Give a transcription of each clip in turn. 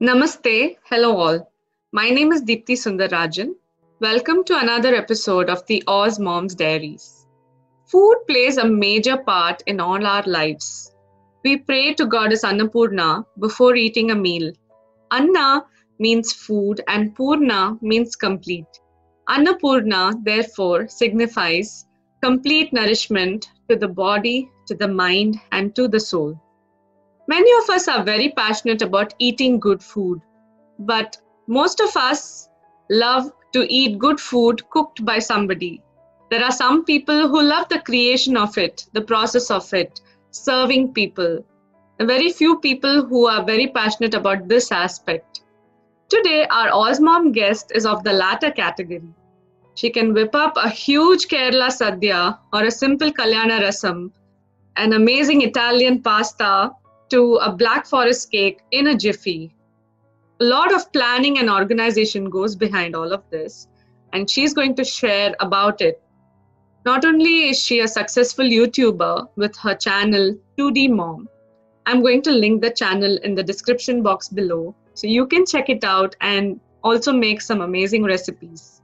Namaste, hello all. My name is Deepthi Sundarajan. Welcome to another episode of the Oz Moms Diaries. Food plays a major part in all our lives. We pray to Goddess Annapurna before eating a meal. Anna means food and Purna means complete. Annapurna, therefore, signifies complete nourishment to the body, to the mind, and to the soul. Many of us are very passionate about eating good food, but most of us love to eat good food cooked by somebody. There are some people who love the creation of it, the process of it, serving people. And very few people who are very passionate about this aspect. Today, our Ozmom guest is of the latter category. She can whip up a huge Kerala sadhya or a simple Kalyana rasam, an amazing Italian pasta to a black forest cake in a jiffy. A lot of planning and organization goes behind all of this, and she's going to share about it. Not only is she a successful YouTuber with her channel 2D Mom, I'm going to link the channel in the description box below so you can check it out and also make some amazing recipes.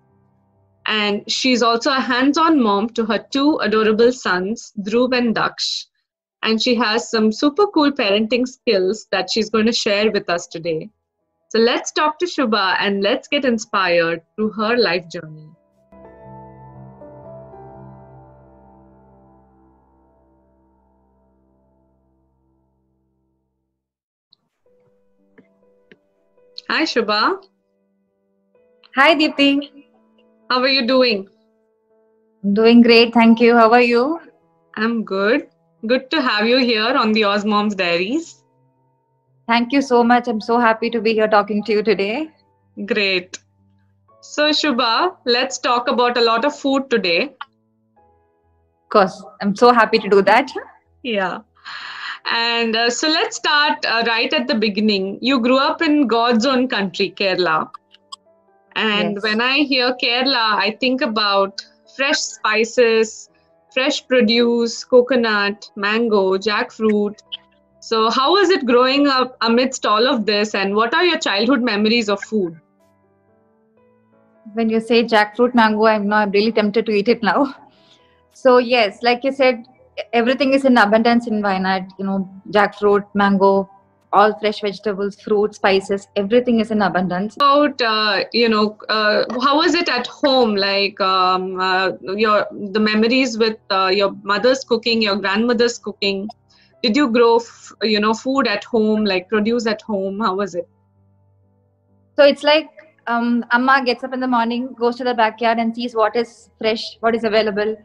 And she's also a hands-on mom to her two adorable sons, Dhruv and Daksh. And she has some super cool parenting skills that she's going to share with us today. So let's talk to Shubha and let's get inspired through her life journey. Hi Shubha, Hi Deepthi, how are you doing? I'm doing great, thank you. How are you? I'm good. Good to have you here on the Oz Moms Diaries. Thank you so much. I'm so happy to be here talking to you today. Great. So Shubha, let's talk about a lot of food today. Of course, I'm so happy to do that. Yeah. And so let's start right at the beginning. You grew up in God's own country, Kerala. And Yes. when I hear Kerala, I think about fresh spices, fresh produce, coconut, mango, jackfruit. So, how was it growing up amidst all of this, and what are your childhood memories of food? When you say jackfruit mango, I'm really tempted to eat it now. So yes, like you said, everything is in abundance in Wayanad. Jackfruit, mango, all fresh vegetables, fruits, spices, everything is in abundance. About how was it at home? Like your the memories with your mother's cooking, your grandmother's cooking. Did you grow food at home, like produce at home? How was it? So it's like Amma gets up in the morning, goes to the backyard and sees what is fresh, what is available.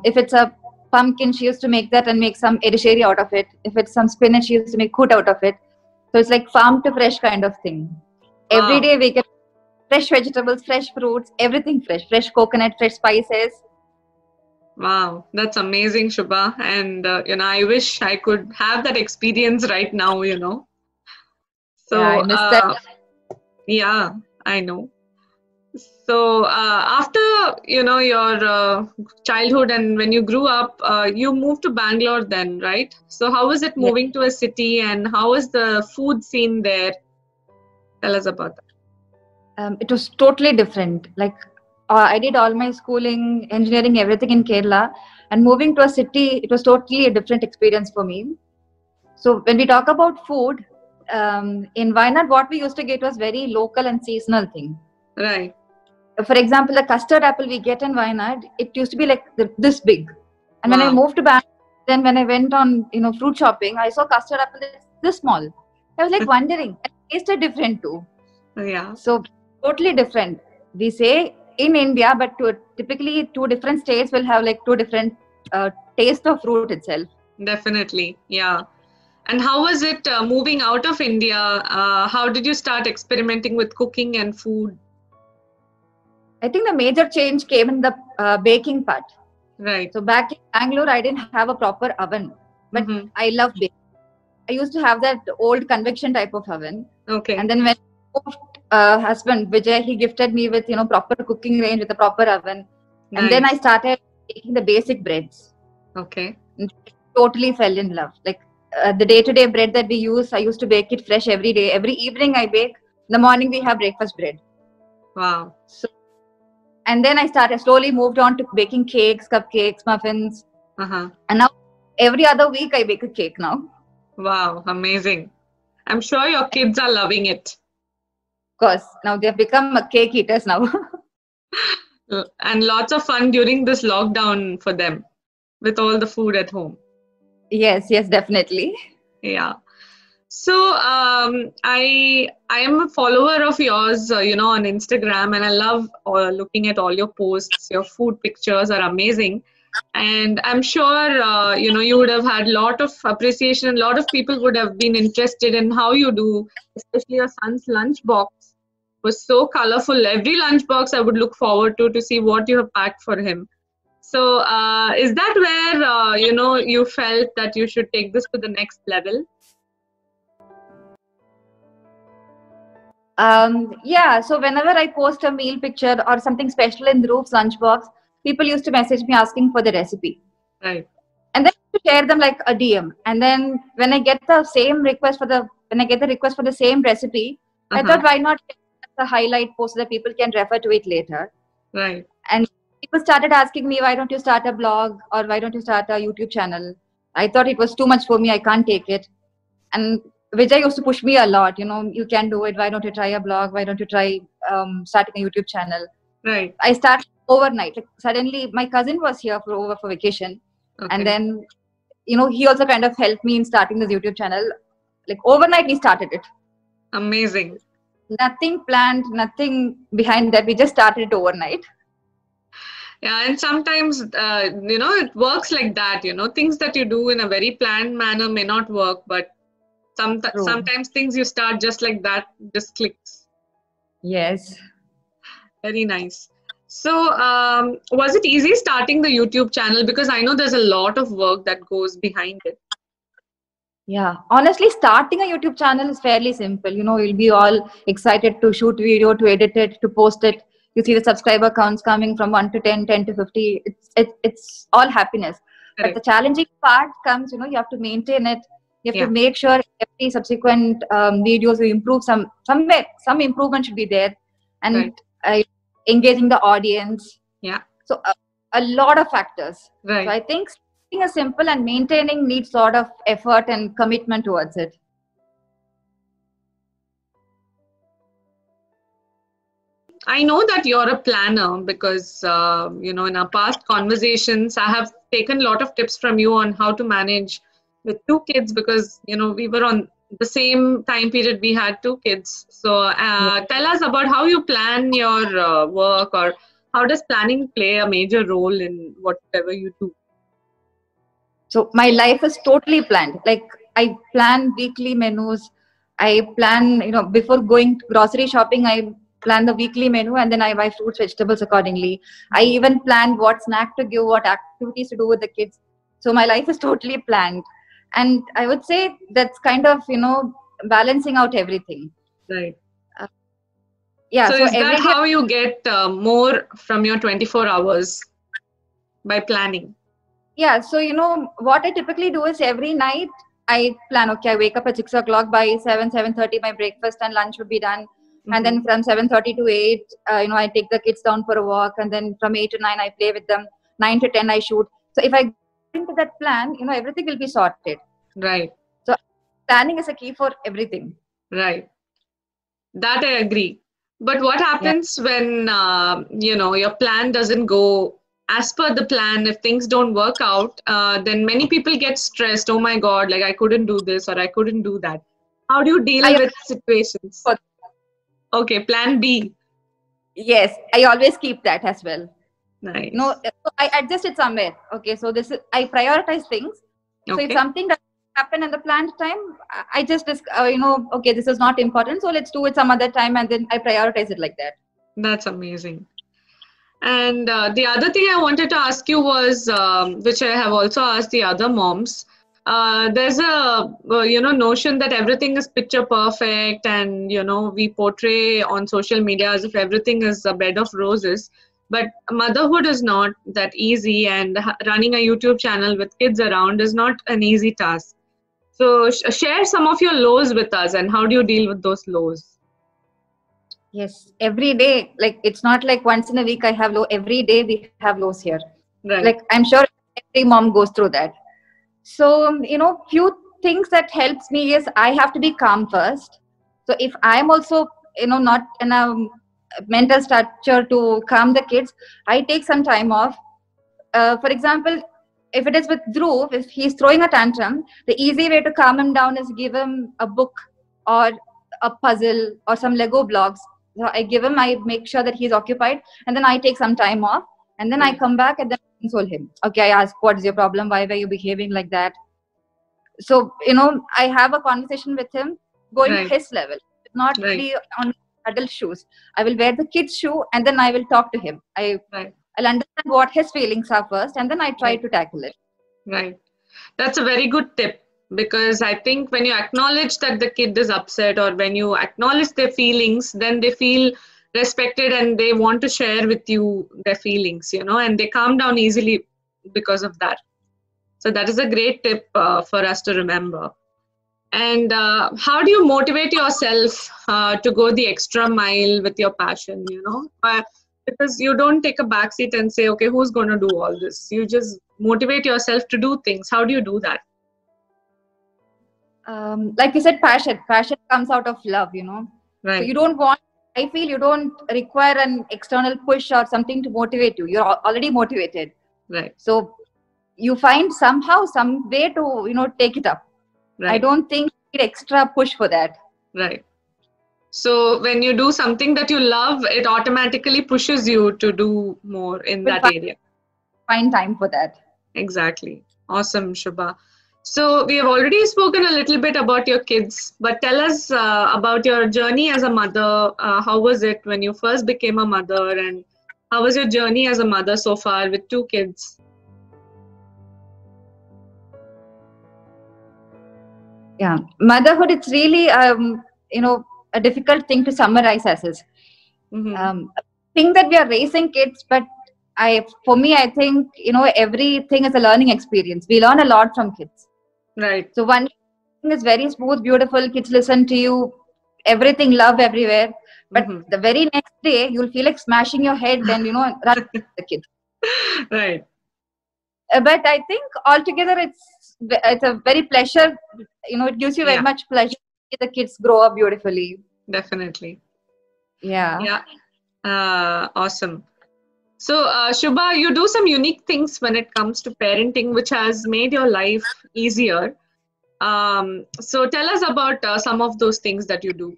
If it's a pumpkin, she used to make that and make some edisheri out of it. If it's some spinach, she used to make kut out of it. So it's like farm to fresh kind of thing. Every Wow. day we get fresh vegetables, fresh fruits, everything fresh. Fresh coconut, fresh spices. Wow, that's amazing, Shubha. And I wish I could have that experience right now. Yeah, I So, miss that. yeah, I know. So, after your childhood and when you grew up, you moved to Bangalore then, right? So, how was it Yeah. moving to a city, and how was the food scene there? Tell us about that. It was totally different. Like I did all my schooling, engineering, everything in Kerala, and moving to a city, it was totally a different experience for me. So when we talk about food, in Wayanad, what we used to get was very local and seasonal thing. Right. For example, the custard apple we get in Wayanad, it used to be like this big. And when I Wow. moved to Bangalore, then when I went on fruit shopping, I saw custard apple that's this small. I was like wondering, it tasted different too. Yeah. So totally different. We say in India, but typically two different states will have like two different taste of fruit itself. Definitely. Yeah. And how was it moving out of India? How did you start experimenting with cooking and food? I think the major change came in the baking part. Right. So back in Bangalore, I didn't have a proper oven, but Mm-hmm. I love baking. I used to have that old convection type of oven. Okay. And then when husband Vijay, he gifted me with proper cooking range with a proper oven. And then I Nice. started making the basic breads. Okay. And totally fell in love. Like the day-to-day bread that we use, I used to bake it fresh every day. Every evening I bake. In the morning we have breakfast bread. Wow. So, and then I slowly moved on to baking cakes, cupcakes, muffins. Uh-huh. And now every other week I bake a cake now. Wow, amazing. I'm sure your kids are loving it. Of course, now they've become cake eaters now. And lots of fun during this lockdown for them with all the food at home. Yes, definitely. Yeah. So I am a follower of yours, on Instagram, and I love looking at all your posts. Your food pictures are amazing, and I'm sure you would have had a lot of appreciation. A lot of people would have been interested in how you do, especially your son's lunchbox was so colorful. Every lunchbox I would look forward to see what you have packed for him. So is that where you felt that you should take this to the next level? Yeah, so whenever I post a meal picture or something special in Dhruv's lunchbox, people used to message me asking for the recipe. Right. And then to share them like a DM. And then when I get the request for the same recipe, I thought, why not the highlight post so that people can refer to it later. Right. And people started asking me, why don't you start a blog or why don't you start a YouTube channel? I thought it was too much for me. I can't take it. And Vijay used to push me a lot. You can do it. Why don't you try a blog? Why don't you try starting a YouTube channel? Right. I started overnight. Like suddenly, my cousin was here for vacation, and then he also kind of helped me in starting this YouTube channel. Like overnight, we started it. Amazing. Nothing planned, nothing behind that. We just started it overnight. Yeah, and sometimes it works like that. Things that you do in a very planned manner may not work, but sometimes things you start just like that just clicks. Yes. Very nice. So was it easy starting the YouTube channel? Because I know there's a lot of work that goes behind it. Yeah, honestly, starting a YouTube channel is fairly simple. You'll be all excited to shoot video, to edit it, to post it. You see the subscriber counts coming from 1 to 10, 10 to 50. It's all happiness. Correct. But the challenging part comes, you have to maintain it. You have to make sure every subsequent videos you improve some improvement should be there, and engaging the audience. Yeah. So a lot of factors. Right. So I think a simple and maintaining needs sort of effort and commitment towards it. I know that you're a planner because in our past conversations I have taken a lot of tips from you on how to manage with 2 kids, because we were on the same time period, we had 2 kids. So tell us about how you plan your work, or how does planning play a major role in whatever you do? So my life is totally planned. Like I plan weekly menus. I plan, before going to grocery shopping, I plan the weekly menu, and then I buy fruits, vegetables accordingly. I even plan what snack to give, what activities to do with the kids. So my life is totally planned. And I would say that's kind of, balancing out everything. Right. Yeah. So is that how you get more from your 24 hours? By planning? Yeah, so what I typically do is every night I plan, okay, I wake up at 6 o'clock, by 7:30 my breakfast and lunch would be done. And then from 7:30 to 8, I take the kids down for a walk, and then from 8 to 9 I play with them. 9 to 10 I shoot. So if I go into that plan, everything will be sorted. Right. So planning is a key for everything. Right. That I agree. But what happens when your plan doesn't go as per the plan? If things don't work out, then many people get stressed. Oh my God, like I couldn't do this or I couldn't do that. How do you deal with situations? Okay, plan B. Yes, I always keep that as well. Nice. No, so I adjust it somewhere. Okay, so I prioritize things. So if something doesn't happen in the planned time, I just okay, this is not important, so let's do it some other time, and then I prioritize it like that. That's amazing. And the other thing I wanted to ask you was, which I have also asked the other moms, there's a notion that everything is picture perfect, and we portray on social media as if everything is a bed of roses. But motherhood is not that easy, and running a YouTube channel with kids around is not an easy task. So share some of your lows with us, and how do you deal with those lows? Yes, every day. Like it's not like once in a week I have low. Every day we have lows here. Right. Like I'm sure every mom goes through that. So few things that helps me is I have to be calm first. So if I'm also not in a mental structure to calm the kids, I take some time off. For example, if it is with Dhruv, if he's throwing a tantrum, the easy way to calm him down is give him a book or a puzzle or some Lego blocks. So I give him, I make sure that he's occupied, and then I take some time off, and then I come back and then console him. Okay, I ask, what is your problem? Why were you behaving like that? So, I have a conversation with him going to his level, not be on adult shoes. I will wear the kid's shoe and then I will talk to him. I'll understand what his feelings are first, and then I try to tackle it. Right. That's a very good tip, because I think when you acknowledge that the kid is upset, or when you acknowledge their feelings, then they feel respected and they want to share with you their feelings, and they calm down easily because of that. So that is a great tip for us to remember. And how do you motivate yourself to go the extra mile with your passion, because you don't take a backseat and say, okay, who's going to do all this? You just motivate yourself to do things. How do you do that? Like you said, passion comes out of love, Right. So I feel you don't require an external push or something to motivate you. You're already motivated. Right. So you find somehow some way to take it up. Right. I don't think you need extra push for that. Right. So when you do something that you love, it automatically pushes you to do more in that area. Find time for that. Exactly. Awesome, Shubha. So we have already spoken a little bit about your kids, but tell us about your journey as a mother. How was it when you first became a mother, and how was your journey as a mother so far with 2 kids? Yeah, motherhood, it's really a difficult thing to summarize as is. Thing that we are raising kids, but for me I think everything is a learning experience. We learn a lot from kids. Right. So one thing is very smooth, beautiful, kids listen to you, everything, love everywhere, but the very next day you'll feel like smashing your head and run the kid. Right. But I think altogether it's a very pleasure. It gives you very much pleasure to see the kids grow up beautifully. Definitely. Yeah. Awesome. So, Shubha, you do some unique things when it comes to parenting, which has made your life easier. So, tell us about some of those things that you do.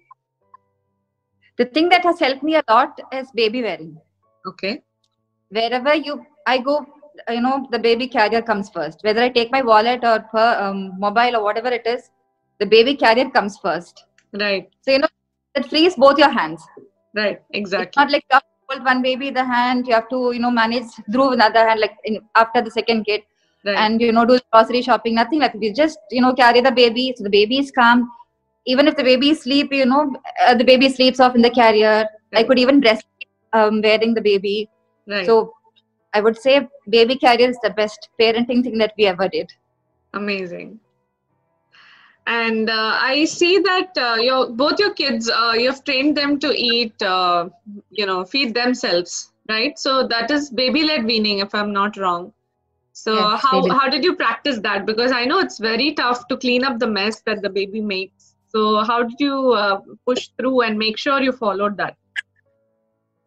The thing that has helped me a lot is baby wearing. Okay. Wherever I go, the baby carrier comes first. Whether I take my wallet or mobile or whatever it is, the baby carrier comes first. Right. So, it frees both your hands. Right. Exactly. It's not like you have to hold one baby in the hand, you have to, manage through another hand, like after the second kid. Right. And, do grocery shopping, nothing like that. You just, carry the baby. So the baby is calm. Even if the baby is asleep, the baby sleeps off in the carrier. Right. I could even breastfeed wearing the baby. Right. So I would say baby carrier is the best parenting thing that we ever did. Amazing. And I see that both your kids, you have trained them to eat, feed themselves, right? So that is baby-led weaning, if I'm not wrong. So yes, how did you practice that? Because I know it's very tough to clean up the mess that the baby makes. So how did you push through and make sure you followed that?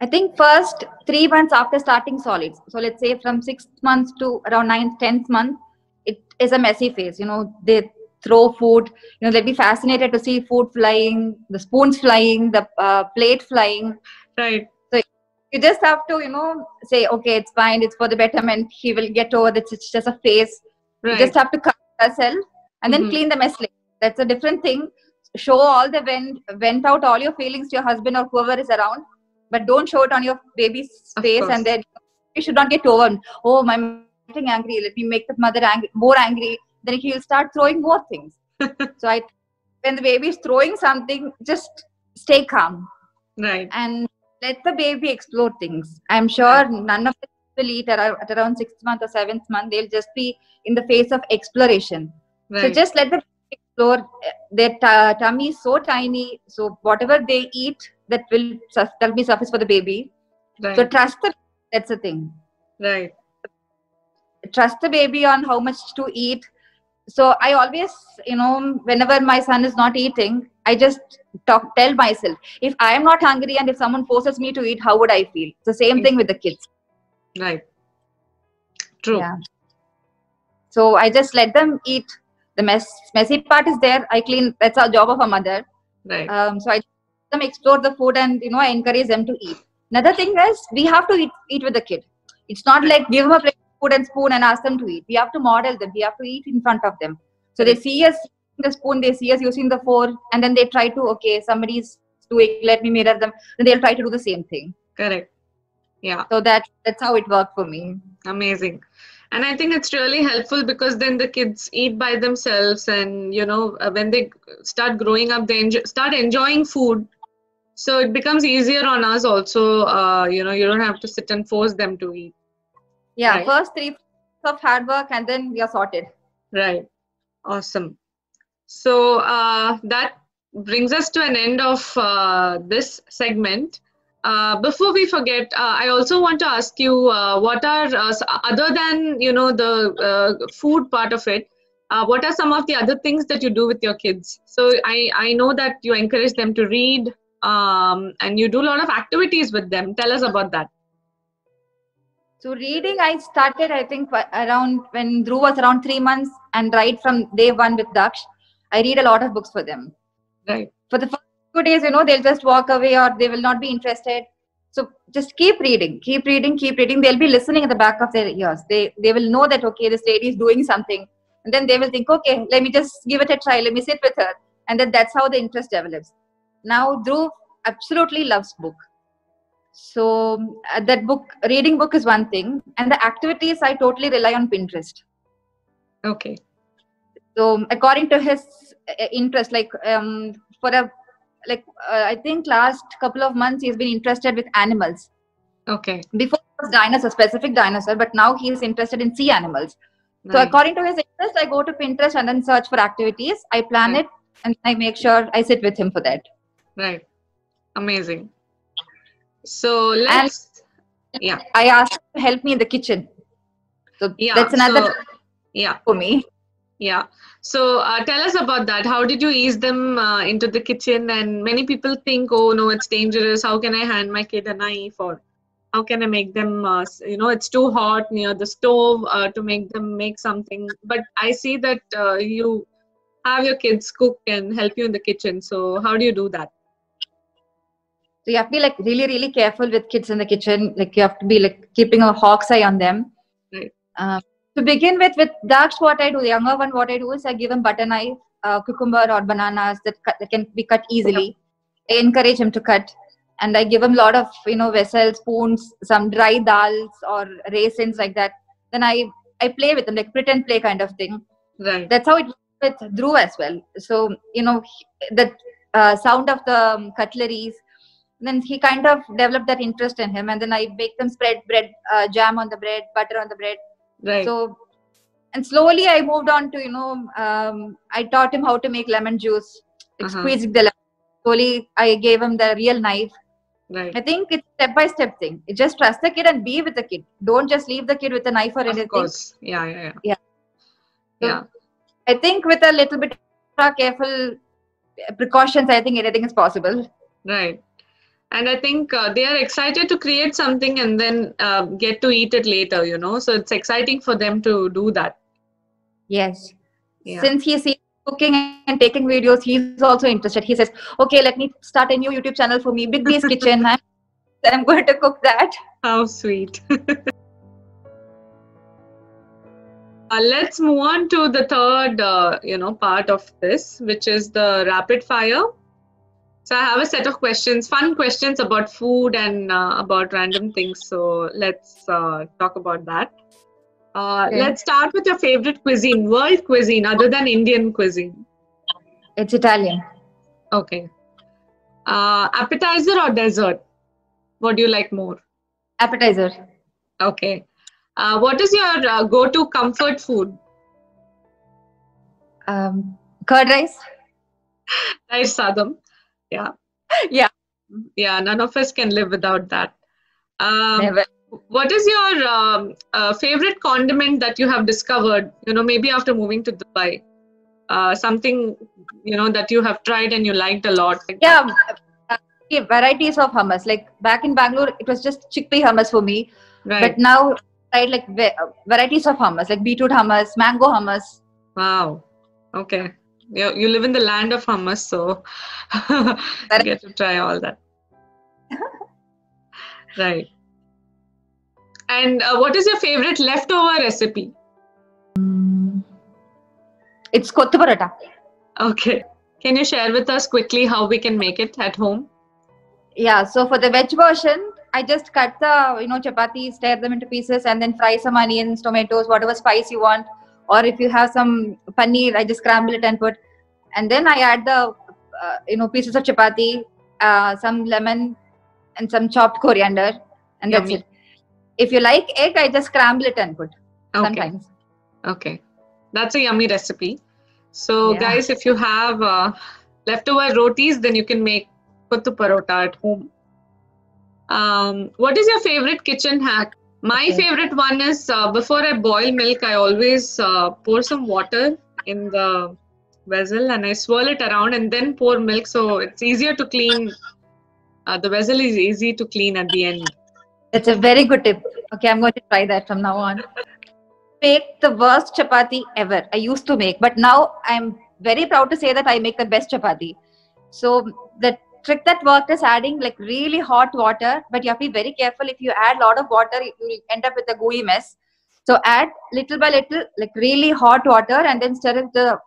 I think first 3 months after starting solids. So let's say from 6th month to around 9th, 10th month, it is a messy phase. They throw food. They'll be fascinated to see food flying, the spoons flying, the plate flying. Right. So you just have to, say, okay, it's fine. It's for the betterment. He will get over this. It's just a phase. Right. You just have to cut yourself and then clean the mess later. That's a different thing. Show all the vent out all your feelings to your husband or whoever is around, but don't show it on your baby's face. And then you should not get overwhelmed. Oh, my getting angry. Let me make the mother more angry. Then he'll start throwing more things. So when the baby is throwing something, just stay calm. Right. And let the baby explore things. I'm sure none of them will eat at around 6th month or 7th month. They'll just be in the phase of exploration. Right. So just let them explore. Their tummy is so tiny, so whatever they eat, that'll be suffice for the baby. Right. So that's the thing. Right. Trust the baby on how much to eat. So I always, whenever my son is not eating, I just tell myself, if I am not hungry and if someone forces me to eat, how would I feel? It's the same thing with the kids. Right. True. Yeah. So I just let them eat. The messy part is there. I clean. That's our job of a mother. Right. So I let them explore the food, and I encourage them to eat. Another thing is we have to eat with the kid. It's not like give them a plate of food and spoon and ask them to eat. We have to model them. We have to eat in front of them. So they see us using the spoon, they see us using the fork, and then they try to, okay, somebody's doing, let me mirror them. Then they'll try to do the same thing. Correct. Yeah. So that's how it worked for me. Amazing. And I think it's really helpful because then the kids eat by themselves, and when they start growing up, they start enjoying food. So it becomes easier on us also. You don't have to sit and force them to eat. Yeah, Right. first 3 of hard work, and then you're sorted. Right. Awesome. So that brings us to an end of this segment. Before we forget, I also want to ask you, what are, other than, the food part of it, what are some of the other things that you do with your kids? So I know that you encourage them to read, and you do a lot of activities with them. Tell us about that. So reading, I started, I think, around when Dhruv was around 3 months, and right from day one with Daksh, I read a lot of books for them. Right. For the first 2 days, they'll just walk away or they will not be interested. So just keep reading, keep reading, keep reading. They'll be listening at the back of their ears. They will know that, okay, this lady is doing something. And then they will think, okay, let me just give it a try. Let me sit with her. And then that's how the interest develops. Now, Dhruv absolutely loves book. So reading book is one thing. And the activities, I totally rely on Pinterest. Okay. So according to his interest, I think last couple of months he's been interested with animals. Okay. Before it was dinosaur, specific dinosaur, but now he is interested in sea animals. Nice. So according to his interest, I go to Pinterest and then search for activities. I plan it and I make sure I sit with him for that. Right. Amazing. So let's. I asked him to help me in the kitchen. So that's another for me. Yeah. So tell us about that. How did you ease them into the kitchen? And many people think, oh no, it's dangerous. How can I hand my kid a knife? Or how can I make them, it's too hot near the stove to make them make something. But I see that you have your kids cook and help you in the kitchen. So how do you do that? So you have to be like really, really careful with kids in the kitchen. Like you have to be like keeping a hawk's eye on them. Right. To begin with Daksh, what I do, the younger one, what I do is I give him butter knife, cucumber or bananas that can be cut easily. I encourage him to cut, and I give him a lot of vessels, spoons, some dry dals or raisins like that. Then I play with him, like pretend play kind of thing. Right. That's how it works with Dhruv as well. So the sound of the cutleries. Then he kind of developed that interest in him, and then I make them spread bread, jam on the bread, butter on the bread. Right. So, and slowly I moved on to I taught him how to make lemon juice, squeezing the lemon. Slowly I gave him the real knife. Right. I think it's step-by-step thing. You just trust the kid and be with the kid. Don't just leave the kid with a knife or anything. Of course. Yeah. So I think with a little bit of careful precautions, I think anything is possible. Right. And I think they are excited to create something and then get to eat it later, So it's exciting for them to do that. Yes. Yeah. Since he sees cooking and taking videos, he's also interested. He says, okay, let me start a new YouTube channel for me, Big B's Kitchen. I'm going to cook that. How sweet. Let's move on to the third, part of this, which is the rapid fire. So I have a set of questions, fun questions about food and about random things. So let's talk about that. Let's start with your favorite cuisine, world cuisine, other than Indian cuisine. It's Italian. Okay. Appetizer or dessert? What do you like more? Appetizer. Okay. What is your go-to comfort food? Curd rice. Right, Sadam. Yeah. Yeah. Yeah, none of us can live without that. Never. What is your favorite condiment that you have discovered, maybe after moving to Dubai? Something, that you have tried and you liked a lot. Yeah. Varieties of hummus. Like back in Bangalore, it was just chickpea hummus for me. Right. But now I tried like varieties of hummus, like beetroot hummus, mango hummus. Wow. Okay. You live in the land of hummus, so you get to try all that. Right. And what is your favorite leftover recipe? It's kottu paratha. Okay. Can you share with us quickly how we can make it at home? Yeah. So for the veg version, I just cut the chapatis, tear them into pieces, and then fry some onions, tomatoes, whatever spice you want. Or if you have some paneer, I just scramble it and put. And then I add the pieces of chapati, some lemon, and some chopped coriander, and Yummy. that's it. If you like egg, I just scramble it and put. Okay. Sometimes. Okay. That's a yummy recipe. So, Yeah. guys, if you have leftover rotis, then you can make kottu parota at home. What is your favorite kitchen hack? My favorite one is before I boil milk, I always pour some water in the vessel and I swirl it around and then pour milk. So it's easier to clean. The vessel is easy to clean at the end. That's a very good tip. Okay, I'm going to try that from now on. Make the worst chapati ever. I used to make, but now I'm very proud to say that I make the best chapati. So the trick that worked is adding like really hot water, but you have to be very careful. If you add a lot of water, you will end up with a gooey mess. So add little by little, like really hot water, and then stir it the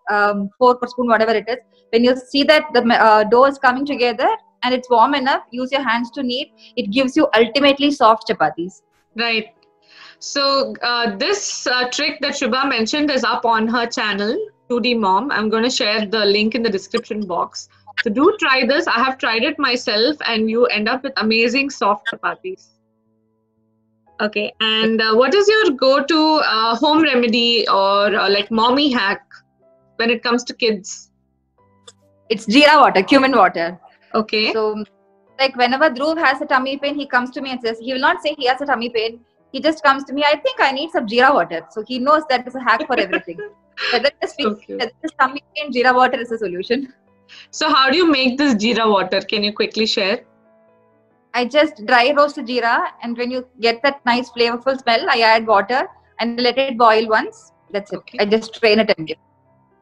fork or spoon, whatever it is. When you see that the dough is coming together and it's warm enough, use your hands to knead. It gives you ultimately soft chapatis. Right. So this trick that Shubha mentioned is up on her channel, 2D Mom. I'm going to share the link in the description box. So do try this. I have tried it myself and you end up with amazing soft chapatis. Okay. And what is your go-to home remedy or like mommy hack when it comes to kids? It's jeera water, cumin water. Okay. So like whenever Dhruv has a tummy pain, he comes to me and says, he will not say he has a tummy pain. He just comes to me, I think I need some jeera water. So he knows that is a hack for everything. Whether it's tummy pain, jeera water is a solution. So how do you make this jeera water? Can you quickly share? I just dry roast the jeera, and when you get that nice flavorful smell, I add water and let it boil once. That's it. Okay. I just strain it and give.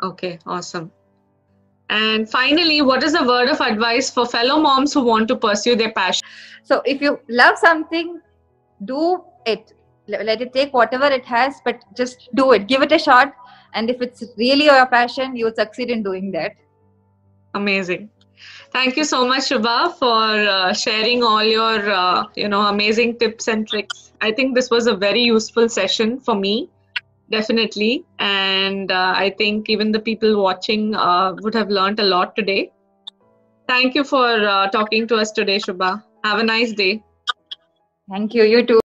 Okay, awesome. And finally, what is a word of advice for fellow moms who want to pursue their passion? So if you love something, do it. Let it take whatever it has, but just do it. Give it a shot. And if it's really your passion, you will succeed in doing that. Amazing. Thank you so much, Shubha, for sharing all your amazing tips and tricks. I think this was a very useful session for me, definitely. And I think even the people watching would have learned a lot today. Thank you for talking to us today, Shubha. Have a nice day. Thank you. You too.